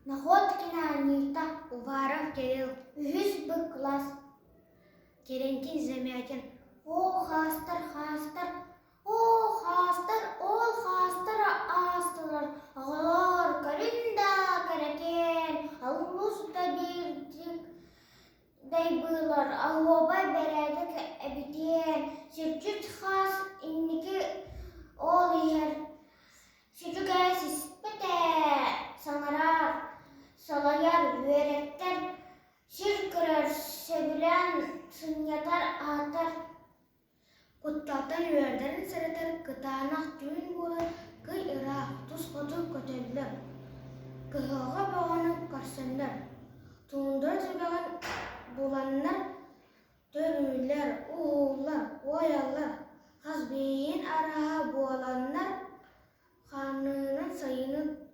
Находкина Анита, Уваров Кирилл, Үгіз Б класс, Керенкин Замятин. О, хастар, ол хастар астылар, ағалар каринда каракен, аллус да бердік дайбылар, алоба бередік әбітен, сürчүт хас инники ол егер, сürчүк әсіс бәті, саңарар, салаяр вереттер, сürкірер, сөбілен, сынятар, атар, Kuttatan yüerden sereter, kıtanak tüyün bolar, kıy ırak, tuz kodu köteliler. Kıhağa bağanıp karşınlar, tuğundan söbeğen bulanlar, törüler, uğullar, oyallar, hazbeyin araha boğalanlar, kanının sayını